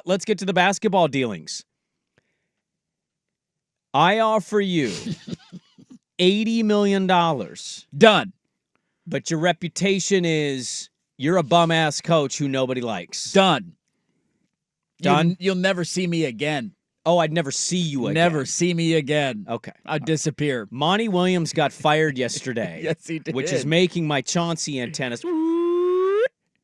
Let's get to the basketball dealings. I offer you $80 million. Done. But your reputation is you're a bum-ass coach who nobody likes. Done. Done? You'll never see me again. Oh, I'd never see you again. Never see me again. Okay. I'd disappear. Monty Williams got fired yesterday. Yes, he did. Which is making my Chauncey antennas.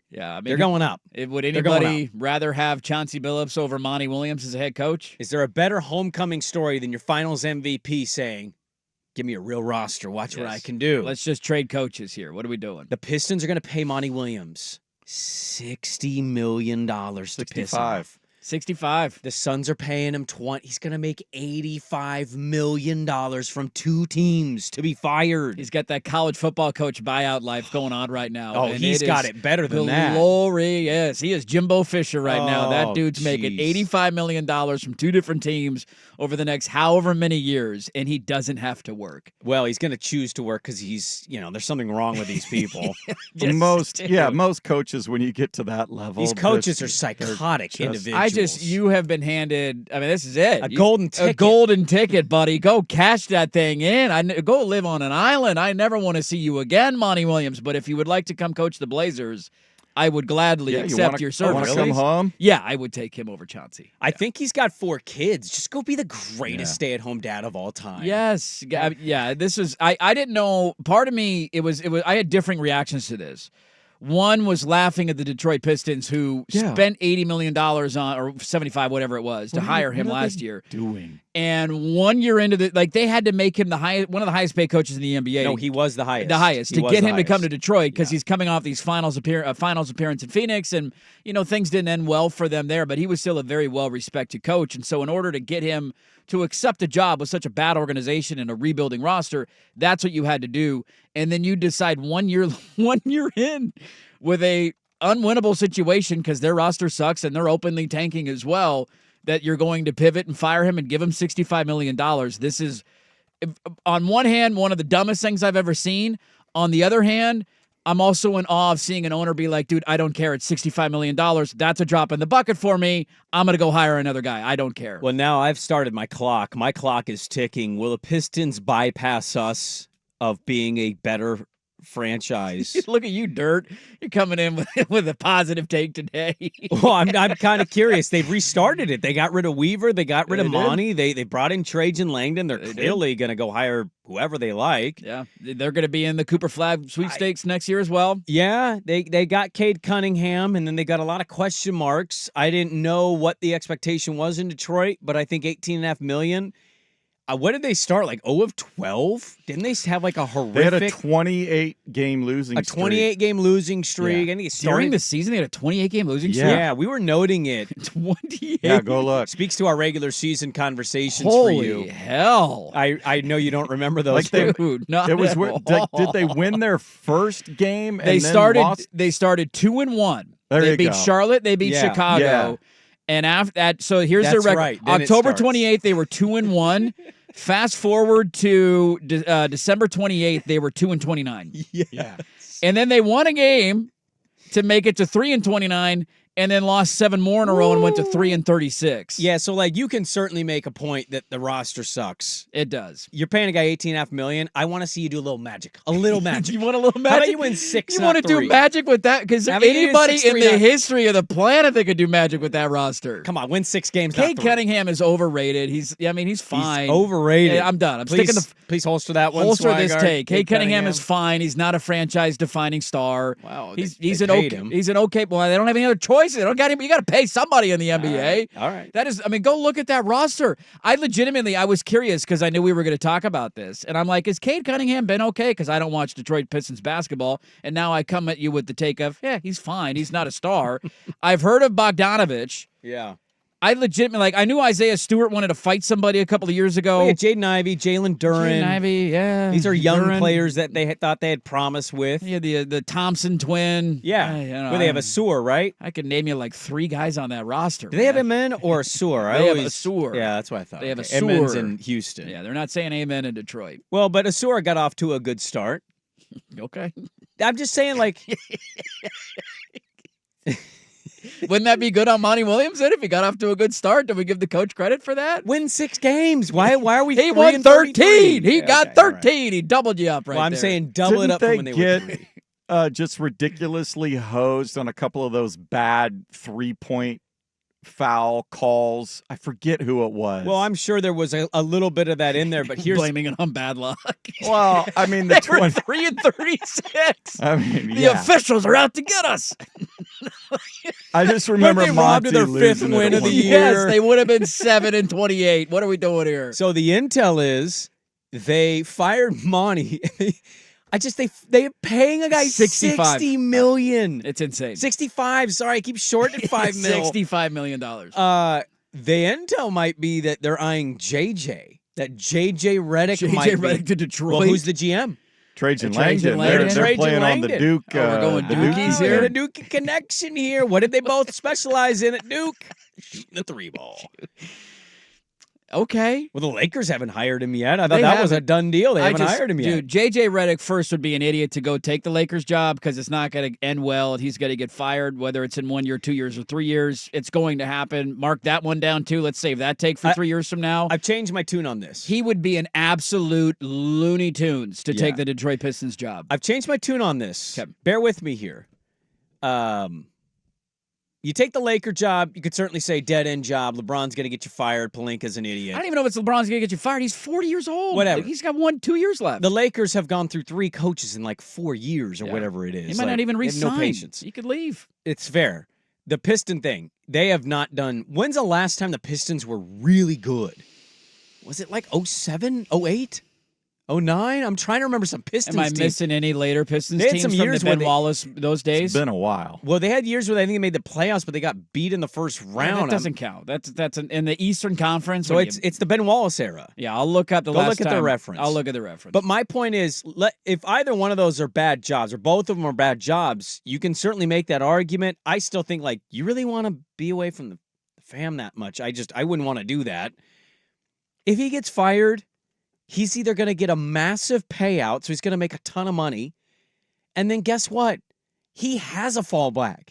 Yeah, I mean, they're going up. Would anybody rather have Chauncey Billups over Monty Williams as a head coach? Is there a better homecoming story than your finals MVP saying, give me a real roster, watch what I can do? Let's just trade coaches here. What are we doing? The Pistons are going to pay Monty Williams $60 million to piss off. 65. The Suns are paying him 20. He's going to make $85 million from two teams to be fired. He's got that college football coach buyout life going on right now. Oh, he's got it better than that. Glorious. He is Jimbo Fisher right now. That dude's making $85 million from two different teams over the next however many years, and he doesn't have to work. Well, he's going to choose to work because he's, there's something wrong with these people. Most coaches, when you get to that level. These coaches are psychotic individuals. You have been handed, this is it. A golden ticket. A golden ticket, buddy. Go cash that thing in. Go live on an island. I never want to see you again, Monty Williams. But if you would like to come coach the Blazers, I would gladly accept your service. Come home? Yeah, I would take him over Chauncey. I think he's got 4 kids. Just go be the greatest stay-at-home dad of all time. Yes. Yeah, this was, I didn't know, part of me, it was, I had differing reactions to this. One was laughing at the Detroit Pistons, who spent $80 million on, or 75, whatever it was, to hire him last year. And 1 year into they had to make him one of the highest paid coaches in the NBA. No, he was the highest. The highest to get him to come to Detroit because he's coming off these finals appearance in Phoenix, and things didn't end well for them there. But he was still a very well respected coach, and so in order to get him to accept a job with such a bad organization and a rebuilding roster, that's what you had to do. And then you decide 1 year in with a unwinnable situation because their roster sucks and they're openly tanking as well, that you're going to pivot and fire him and give him $65 million. This is, on one hand, one of the dumbest things I've ever seen. On the other hand, I'm also in awe of seeing an owner be like, dude, I don't care. It's $65 million. That's a drop in the bucket for me. I'm going to go hire another guy. I don't care. Well, now I've started my clock. My clock is ticking. Will the Pistons bypass us of being a better franchise? Look at you, Dirt. You're coming in with a positive take today. Well, I'm kind of curious. They've restarted it. They got rid of Weaver. They got rid of Monty. They brought in Trajan Langdon. They're clearly going to go hire whoever they like. Yeah, they're going to be in the Cooper Flag sweepstakes next year as well. Yeah, they got Cade Cunningham, and then they got a lot of question marks. I didn't know what the expectation was in Detroit, but I think $18.5 million. What did they start, 0 of 12? Didn't they have a horrific... They had a 28-game losing streak. A 28-game losing streak. Yeah. I think During the season, they had a 28-game losing streak? Yeah, we were noting it. 28? Yeah, go look. Speaks to our regular season conversations Holy for you. Hell. I know you don't remember those. Dude, not it was at all. Did they win their first game They lost? started 2-1. They beat Charlotte. They beat Chicago. Yeah. And after that, so here's their record. Right. October 28th, they were 2-1. Fast forward to December 28th, they were 2-29. Yeah. And then they won a game to make it to 3-29, and then lost 7 more in a row and went to 3-36. Yeah, so you can certainly make a point that the roster sucks. It does. You're paying a guy $18.5 million. I want to see you do a little magic. A little magic. You want a little magic? How about you win 6? You want to do magic with that? Because anybody in the history of the planet that could do magic with that roster. Come on, win 6 games. Cade Cunningham is overrated. He's fine. He's overrated. I'm done. Please holster that one. Holster this take. Cade Cunningham is fine. He's not a franchise-defining star. Wow, he's an okay. Well, they don't have any other choices. They don't got him. You got to pay somebody in the NBA. All right. That is, go look at that roster. I was curious because I knew we were going to talk about this. And I'm like, has Cade Cunningham been okay? Because I don't watch Detroit Pistons basketball. And now I come at you with the take of, he's fine. He's not a star. I've heard of Bogdanovich. Yeah. I legitimately, I knew Isaiah Stewart wanted to fight somebody a couple of years ago. Yeah, Jaden Ivey, Jalen Duren. Jaden Ivey, yeah. These are young players that they thought they had promise with. Yeah, the Thompson twin. Yeah. Where they have a Sewer, right? I could name you 3 guys on that roster. Do they have Amen or a Sewer? They have a Sewer. Yeah, that's what I thought. They have a Sewer. Amen's in Houston. Yeah, they're not saying amen in Detroit. Well, but a Sewer got off to a good start. Okay. I'm just saying, Wouldn't that be good on Monty Williams then if he got off to a good start? Do we give the coach credit for that? Win 6 games. Why are we? He 3 won and 13. 33? He got Okay, 13. all right. He doubled you up right Well, I'm there. saying double it up from when they were 3. Just ridiculously hosed on a couple of those bad 3-point foul calls. I forget who it was. Well, I'm sure there was a little bit of that in there, but here's blaming it on bad luck. Well, I mean, the They were 3 and 36. I mean, The yeah. officials are out to get us. I just remember they robbed Monty of their 5th losing win it of the at one year. point. Yes, they would have been 7 and 28. What are we doing here? So the intel is they fired Monty. They're paying a guy 65. $60 million. It's insane. 65. Sorry, I keep shorting $5 million. $65 million. The intel might be that they're eyeing JJ. That JJ Redick might JJ be. Redick to Detroit. Well, who's the GM? Trajan Trajan Langdon. Langdon. They're Trajan playing on the Langdon. Duke. Oh, we're going the Dukies Dukies here? The Duke connection here. What did they both specialize in at Duke? Shooting the 3 ball. Okay. Well, the Lakers haven't hired him yet. I thought They that was a haven't. done deal. They haven't hired him yet. Dude, JJ Redick first would be an idiot to go take the Lakers job because it's not going to end well. He's going to get fired, whether it's in 1 year, 2 years, or 3 years. It's going to happen. Mark that one down, too. Let's save that take for 3 years from now. I've changed my tune on this. He would be an absolute Looney Tunes to take Yeah. the Detroit Pistons job. I've changed my tune on this. Okay. Bear with me here. You take the Laker job, you could certainly say dead-end job. LeBron's going to get you fired. Pelinka's an I idiot. don't even know if LeBron's going to get you fired. He's 40 years old. Whatever. He's got 2 years left. The Lakers have gone through 3 coaches in like 4 years or Yeah. whatever it is. He might not even they have resign. no patience. He could leave. It's fair. The Piston thing, they have not done. When's the last time the Pistons were really good? Was it like 07, 08, 09? I'm trying to remember some Pistons Am I teams. missing any later Pistons They had teams some from years the where Ben they- Wallace those days? It's been a while. Well, they had years where I think they made the playoffs, but they got beat in the first round. That doesn't count. That's in the Eastern Conference. So when it's the Ben Wallace era. yeah. I'll look up the Go last look at the time. reference. I'll look at the reference. But my point is, if either one of those are bad jobs or both of them are bad jobs, you can certainly make that argument. I still think, like, you really want to be away from the fam that much. I wouldn't want to do that. If he gets fired, he's either going to get a massive payout, so he's going to make a ton of money, and then guess what? He has a fallback.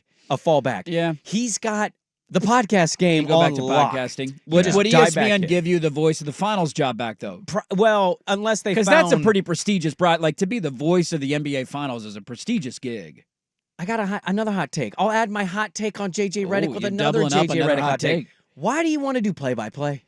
yeah. He's got the podcast game Go back on to lock. podcasting. You Would just would dive back ESPN in. give you the voice of the finals job back though? Well, unless they Because found... that's a pretty prestigious like to be the voice of the NBA finals is a prestigious gig. I got another hot take. I'll add my hot take on JJ Redick Ooh, with you're another doubling up JJ another Redick hot take. Why do you want to do play-by-play?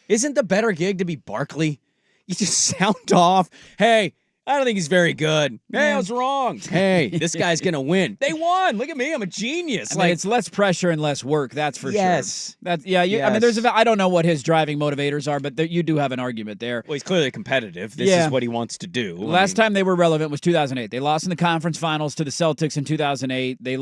Isn't the better gig to be Barkley? You just sound off. Hey, I don't think he's very good. Hey, I was wrong. Hey, this guy's going to win. They won. Look at me. I'm a genius. I mean, it's less pressure and less work. That's for Yes. sure. That's I mean, Yes. I don't know what his driving motivators are, but you do have an argument there. Well, he's clearly competitive. This Yeah. is what he wants to do. Last time they were relevant was 2008. They lost in the conference finals to the Celtics in 2008. They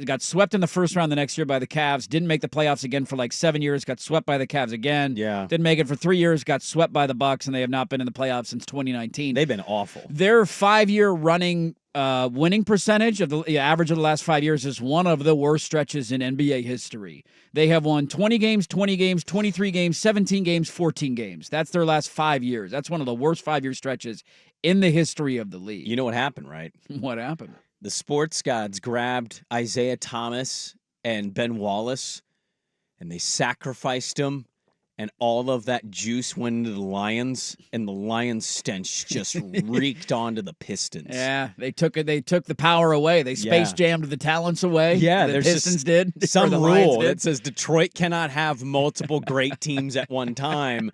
got swept in the first round the next year by the Cavs. Didn't make the playoffs again for like 7 years. Got swept by the Cavs again. Yeah. Didn't make it for 3 years. Got swept by the Bucks, and they have not been in the playoffs since 2019. They've been awful. Their 5-year running winning percentage of the average of the last 5 years is one of the worst stretches in NBA history. They have won 20 games, 20 games, 23 games, 17 games, 14 games. That's their last 5 years. That's one of the worst 5-year stretches in the history of the league. You know what happened, right? What happened? The sports gods grabbed Isaiah Thomas and Ben Wallace, and they sacrificed them, and all of that juice went into the Lions, and the Lions' stench just reeked onto the Pistons. Yeah, they took it. They took the power away. They space jammed the talents away. Yeah, the there's Pistons just did. or Some the Lions rule did. that says Detroit cannot have multiple great teams at one time.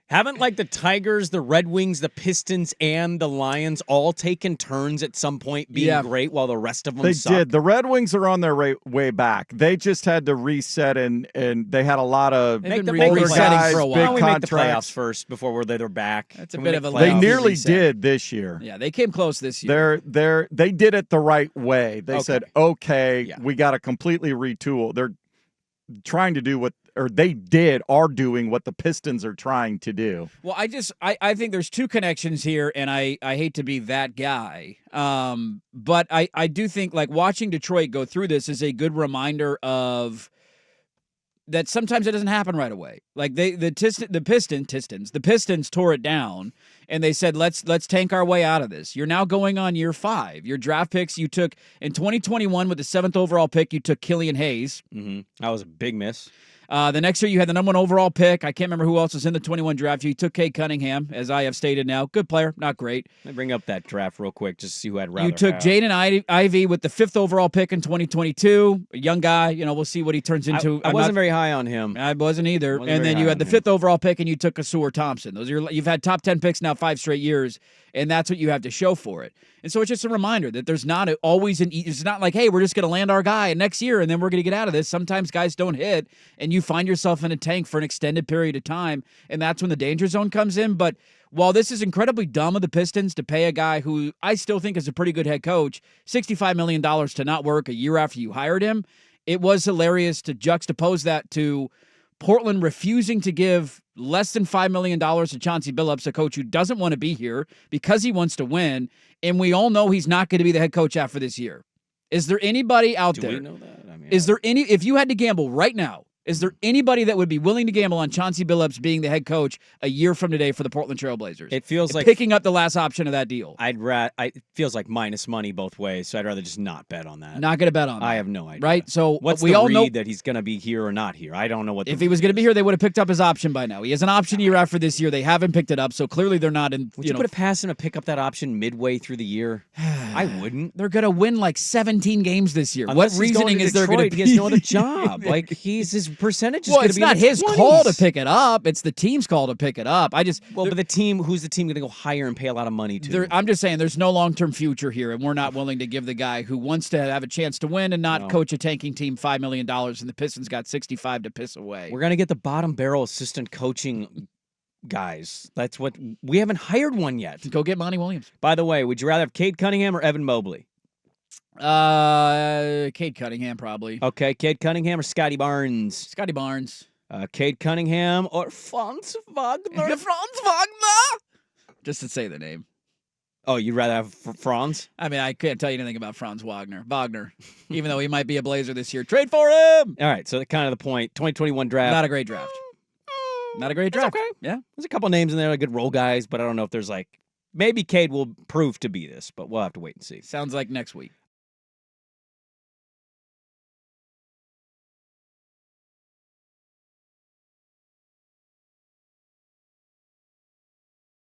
Haven't like the Tigers, the Red Wings, the Pistons, and the Lions all taken turns at some point being great while the rest of them They suck? did. The Red Wings are on their way back. They just had to reset, and they had a lot of They've been make the resetting guys, for a big while. Why don't we make the contracts. playoffs first before they're back? That's a Can we bit make of a They playoff nearly reset. did this year. Yeah, they came close this year. They did it the right way. They said, okay, Yeah. we got to completely retool. They're trying to do are doing what the Pistons are trying to do. Well, I think there's two connections here, and I hate to be that guy, but I do think like watching Detroit go through this is a good reminder of that sometimes it doesn't happen right away. Like the Pistons tore it down and they said, let's tank our way out of this. You're now going on year 5. Your draft picks you took in 2021 with the 7th overall pick, you took Killian Hayes. Mm-hmm. That was a big miss. The next year, you had the number 1 overall pick. I can't remember who else was in the 21 draft. You took Cade Cunningham, as I have stated now. Good player, not great. Let me bring up that draft real quick just to see who I'd rather You took have. Jaden Ivey with the 5th overall pick in 2022. A young guy. We'll see what he turns into. I wasn't very high on him. I wasn't either. Wasn't and very then you high had the on him. 5th overall pick, and you took Asur Thompson. You've had top 10 picks now 5 straight years, and that's what you have to show for it. And so it's just a reminder that there's not always it's not like, hey, we're just going to land our guy next year and then we're going to get out of this. Sometimes guys don't hit, and you find yourself in a tank for an extended period of time, and that's when the danger zone comes in. But while this is incredibly dumb of the Pistons to pay a guy who I still think is a pretty good head coach $65 million to not work a year after you hired him, it was hilarious to juxtapose that to Portland refusing to give less than $5 million to Chauncey Billups, a coach who doesn't want to be here because he wants to win, and we all know he's not going to be the head coach after this year. Is there anybody out there? Do we know that? I mean, Is there any, if you had to gamble right now, is there anybody that would be willing to gamble on Chauncey Billups being the head coach a year from today for the Portland Trail Blazers? It feels like picking up the last option of that deal. it feels like minus money both ways, so I'd rather just not bet on that. Not going to bet on that. I have no idea. Right? So what's we the all read know that he's going to be here or not here? I don't know what. if he was going to be here, they would have picked up his option by now. He has an option year after this year. They haven't picked it up, so clearly they're not in. Would you put it past him to pick up that option midway through the year? I wouldn't. They're going to win like 17 games this year. Unless what he's going reasoning to is there going Detroit, to he be? has no other job. Like his percentage is Well, going to it's be. not in the his 20s. call to pick it up. It's the team's call to pick it up. But who's the team going to go hire and pay a lot of money to? I'm just saying there's no long-term future here, and we're not willing to give the guy who wants to have a chance to win and not coach a tanking team $5 million, and the Pistons got 65 to piss away. We're going to get the bottom barrel assistant coaching guys. That's what we haven't hired one yet. Go get Monty Williams. By the way, would you rather have Cade Cunningham or Evan Mobley? Cade Cunningham probably. Okay, Cade Cunningham or Scotty Barnes? Scotty Barnes. Cade Cunningham or Franz Wagner? Franz Wagner. Just to say the name. Oh, you'd rather have Franz? I mean, I can't tell you anything about Franz Wagner, even though he might be a Blazer this year. Trade for him. All right, so kind of the point. 2021 draft. Not a great draft. Not a great draft. Okay. Yeah. There's a couple names in there, like good role guys, but I don't know if there's maybe Cade will prove to be this, but we'll have to wait and see. Sounds like next week.